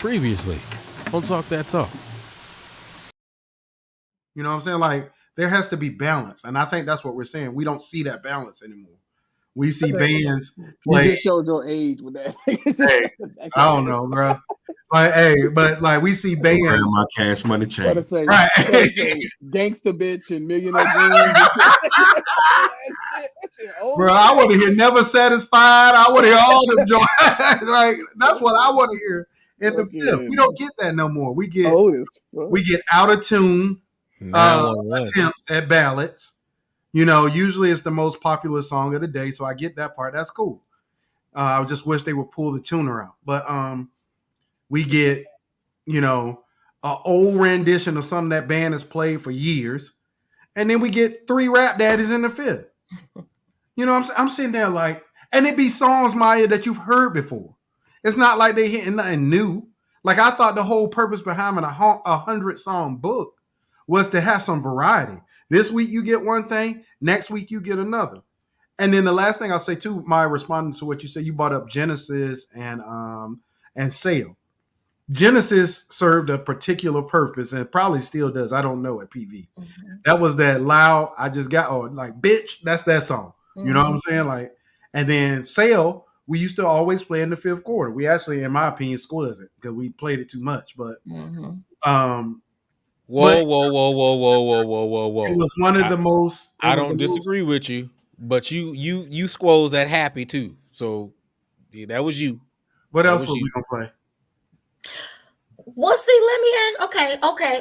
previously on Talk That Talk. You know what I'm saying? Like, there has to be balance. And I think that's what we're saying. We don't see that balance anymore. We see bands play. You just showed your age with that. Hey, I don't know, bro. But like we see bands. My Cash Money chain. Say, right. Say, Gangsta Bitch and Millionaire Dreams. Bro, I want to hear Never Satisfied. I want to hear all them joints. Like, that's what I want to hear in the fifth. We don't get that no more. We get out of tune attempts at ballads. You know, usually it's the most popular song of the day, so I get that part. That's cool. I just wish they would pull the tuner out. But we get, you know, an old rendition of something that band has played for years, and then we get 3 rap daddies in the fifth. You know, I'm sitting there like, and it be songs, Maya, that you've heard before. It's not like they hitting nothing new. Like, I thought the whole purpose behind a 100-song book was to have some variety. This week you get one thing, next week you get another. And then the last thing I'll say too, Maya, responding to what you said, you brought up Genesis and Sale. Genesis served a particular purpose and probably still does. I don't know at PV. Mm-hmm. That was that loud, I just got, like, bitch, that's that song. Mm-hmm. You know what I'm saying? Like, and then Sale, we used to always play in the 5th quarter. We actually, in my opinion, squeezed it because we played it too much. But Whoa. It was one of the most. I don't disagree with you, but you squoze that happy too. So yeah, that was you. What else was we gonna play? Well, see, let me ask.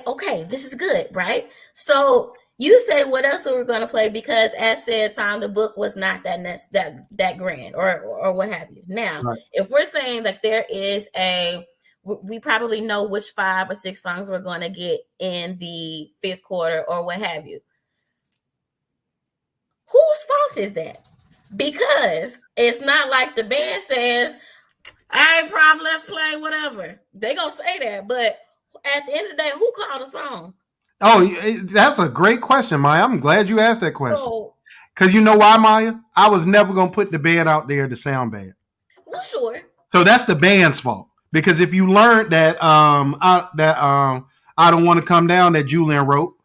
Okay. This is good, right? So you say what else are we gonna play? Because as said, time the book was not that grand or what have you. Now, right. If we're saying that there is we probably know which 5 or 6 songs we're going to get in the 5th quarter or what have you. Whose fault is that? Because it's not like the band says, all right, Prof, let's play whatever. They going to say that. But at the end of the day, who called a song? Oh, that's a great question, Maya. I'm glad you asked that question. Because you know why, Maya? I was never going to put the band out there to sound bad. Well, sure. So that's the band's fault. Because if you learned that I Don't Want to Come Down that Julian wrote,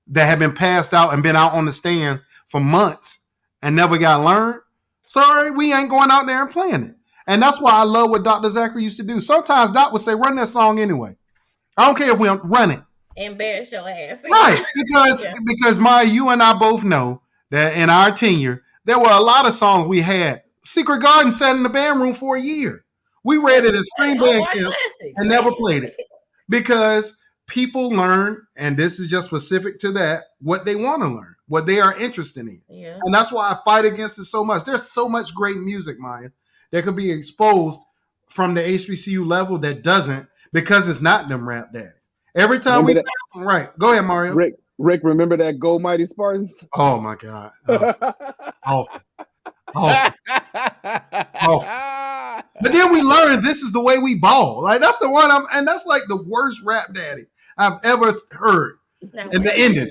that had been passed out and been out on the stand for months and never got learned, sorry, we ain't going out there and playing it. And that's why I love what Dr. Zachary used to do. Sometimes Doc would say, run that song anyway. I don't care if we don't run it. Embarrass your ass. Right. Because Maya, you and I both know that in our tenure, there were a lot of songs we had. Secret Garden sat in the band room for a year. We read it as spring band camp and never played it because people learn, and this is just specific to that, what they want to learn, what they are interested in. Yeah. And that's why I fight against it so much. There's so much great music, Maya, that could be exposed from the HBCU level that doesn't because it's not them rap daddies. Every time right. Go ahead, Mario. Rick, remember that Go Mighty Spartans? Oh, my God. Awful. But then we learned this is the way we ball. Like, that's the one and that's like the worst rap daddy I've ever heard. And the ending.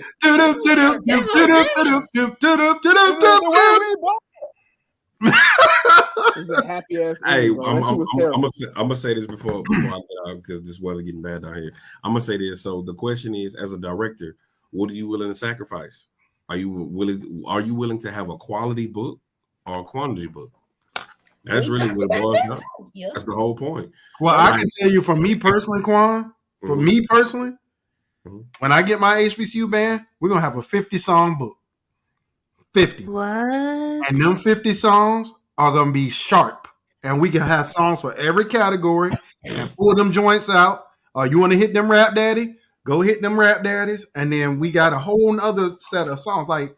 Happy ass. Hey, I'm gonna say this before I get out because this weather getting bad down here. I'm gonna say this. So the question is, as a director, what are you willing to sacrifice? Are you willing to have a quality book or a quantity book? That's really what it boils down. Yep. That's the whole point. Well, I can tell you, for me personally, Quan, when I get my HBCU band, we're gonna have a 50-song book. 50. What? And them 50 songs are gonna be sharp, and we can have songs for every category and pull them joints out. You want to hit them rap daddy? Go hit them rap daddies, and then we got a whole other set of songs. Like,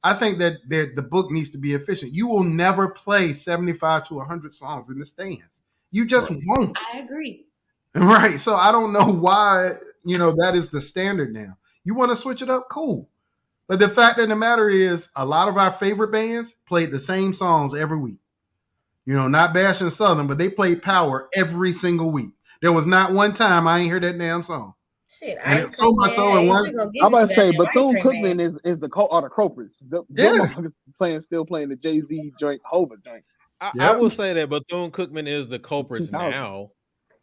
I think that the book needs to be efficient. You will never play 75 to 100 songs in the stands. You just won't. I agree. Right. So I don't know why, that is the standard now. You want to switch it up? Cool. But the fact of the matter is, a lot of our favorite bands played the same songs every week. Not bashing Southern, but they played Power every single week. There was not one time I ain't heard that damn song. Shit, so much so in one. I'm about to say Bethune-Cookman is the culprits. Still playing the Jay-Z joint, Hova joint. I will say that Bethune-Cookman is the culprits now.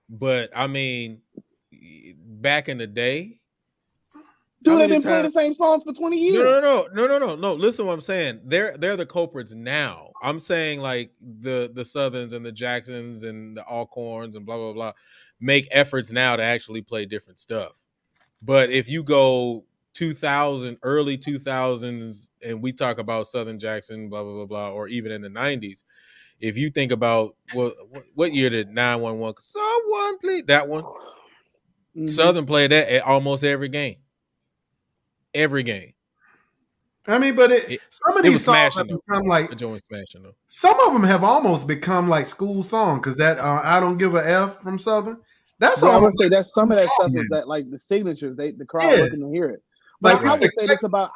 But I mean, back in the day, dude, they've been playing the same songs for 20 years. No. Listen to what I'm saying. They're the culprits now. I'm saying like the Southerns and the Jacksons and the Alcorns and blah blah blah make efforts now to actually play different stuff. But if you go 2000, early 2000s, and we talk about Southern Jackson, blah blah blah blah, or even in the 90s, if you think about what year did 911? Someone please that one. Mm-hmm. Southern played that at almost every game. Every game. I mean, but some of these songs have become like smashing though. Some of them have almost become like school songs because that I Don't Give a F from Southern. That's all I would say. That's some of that stuff is that like the signatures. The crowd looking to hear it. But I would say this about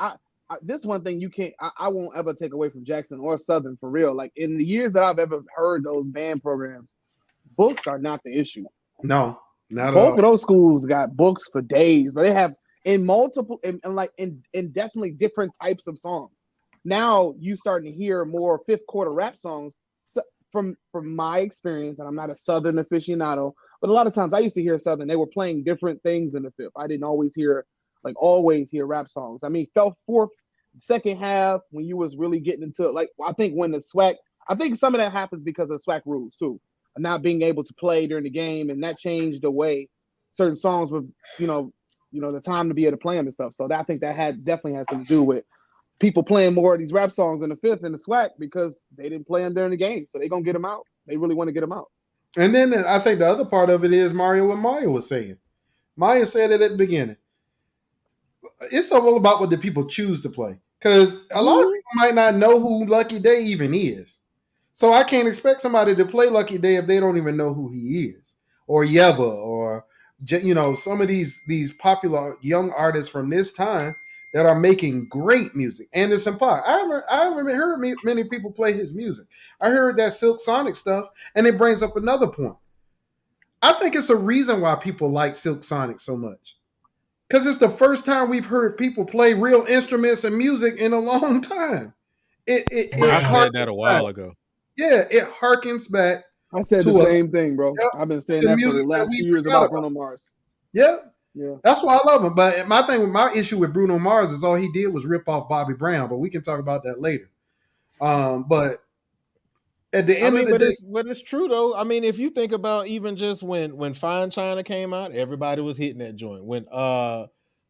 this one thing you can't. I won't ever take away from Jackson or Southern for real. Like in the years that I've ever heard those band programs, books are not the issue. No, not at all. Both of those schools got books for days, but they have in multiple and like in definitely different types of songs. Now you starting to hear more fifth quarter rap songs. So from my experience, and I'm not a Southern aficionado, but a lot of times I used to hear Southern. They were playing different things in the fifth. I didn't always hear rap songs. I mean, fell fourth, second half when you was really getting into it. Like I think when the SWAC, I think some of that happens because of SWAC rules too, not being able to play during the game, and that changed the way certain songs were, the time to be able to play them and stuff. So I think that definitely has something to do with people playing more of these rap songs in the fifth and the SWAC because they didn't play them during the game. So they're going to get them out. They really want to get them out. And then I think the other part of it is what Mario was saying. Maya said it at the beginning. It's all about what the people choose to play. Because a lot of people might not know who Lucky Day even is. So I can't expect somebody to play Lucky Day if they don't even know who he is. Or Yeba or some of these popular young artists from this time that are making great music. Anderson .Paak. I haven't heard many people play his music. I heard that Silk Sonic stuff, and it brings up another point. I think it's a reason why people like Silk Sonic so much. Because it's the first time we've heard people play real instruments and music in a long time. I said that a while ago. Yeah, it harkens back. I said the same thing, bro. Yep, I've been saying that for the last few years about Bruno Mars. Yeah. That's why I love him. But my issue with Bruno Mars is all he did was rip off Bobby Brown. But we can talk about that later. But at the end of the day, but it's true though. I mean, if you think about even just when Fine China came out, everybody was hitting that joint. When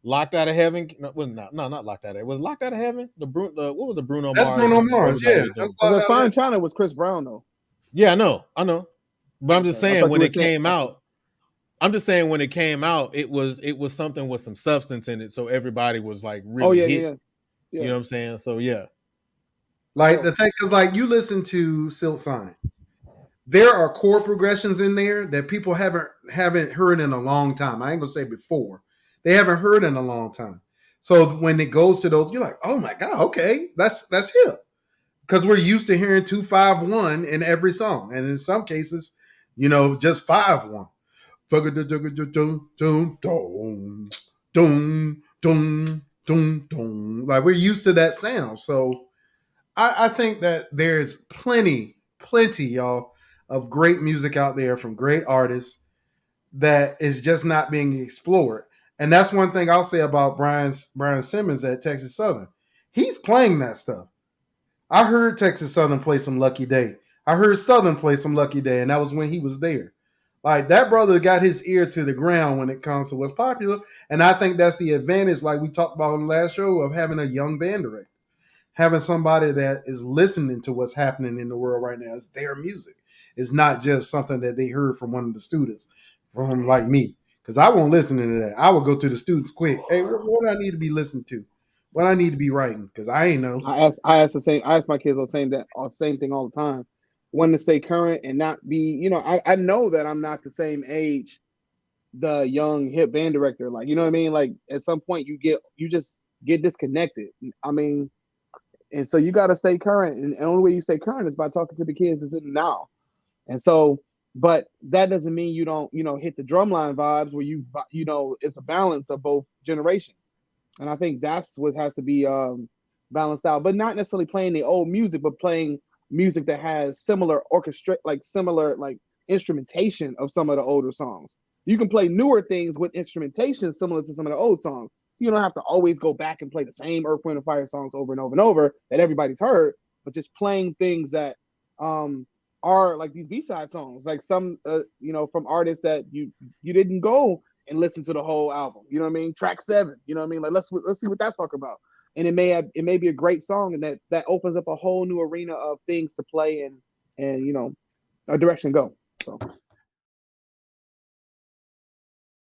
Locked Out of Heaven, not Locked Out of Heaven. Was Locked Out of Heaven? What was the Bruno Mars? That's Bruno Mars, yeah. Fine China was Chris Brown though. Yeah, I know. But I'm just saying when it came out, it was something with some substance in it, so everybody was like really hit. You know what I'm saying? So yeah. Like the thing is, like you listen to Silk Sonic, there are chord progressions in there that people haven't heard in a long time. I ain't gonna say before. They haven't heard in a long time. So when it goes to those, you're like, oh my God, okay, that's hip. Because we're used to hearing 2-5-1 in every song. And in some cases, just 5-1. Like we're used to that sound. So I think that there's plenty, y'all, of great music out there from great artists that is just not being explored. And that's one thing I'll say about Brian Simmons at Texas Southern. He's playing that stuff. I heard Texas Southern play some Lucky Day. I heard Southern play some Lucky Day, and that was when he was there. Like, that brother got his ear to the ground when it comes to what's popular, and I think that's the advantage, like we talked about in the last show, of having a young band director. Having somebody that is listening to what's happening in the world right now. It's their music. It's not just something that they heard from one of the students, from like me, because I won't listen to that. I will go to the students quick. Hey, what do I need to be listening to? What I need to be writing, because I ain't know. I ask my kids the same thing all the time. When to stay current and not be, I know that I'm not the same age, the young hip band director. Like, you know what I mean? Like at some point you just get disconnected. I mean, and so you got to stay current, and the only way you stay current is by talking to the kids that's in the now. And so, but that doesn't mean you don't, hit the drumline vibes where it's a balance of both generations. And I think that's what has to be balanced out, but not necessarily playing the old music, but playing music that has similar instrumentation of some of the older songs. You can play newer things with instrumentation similar to some of the old songs. So you don't have to always go back and play the same Earth, Wind, and Fire songs over and over and over that everybody's heard, but just playing things that are like these B-side songs, like some from artists that you didn't go and listen to the whole album. You know what I mean? Track 7. You know what I mean? Like let's see what that's talking about. And it may be a great song, and that opens up a whole new arena of things to play and a direction to go. So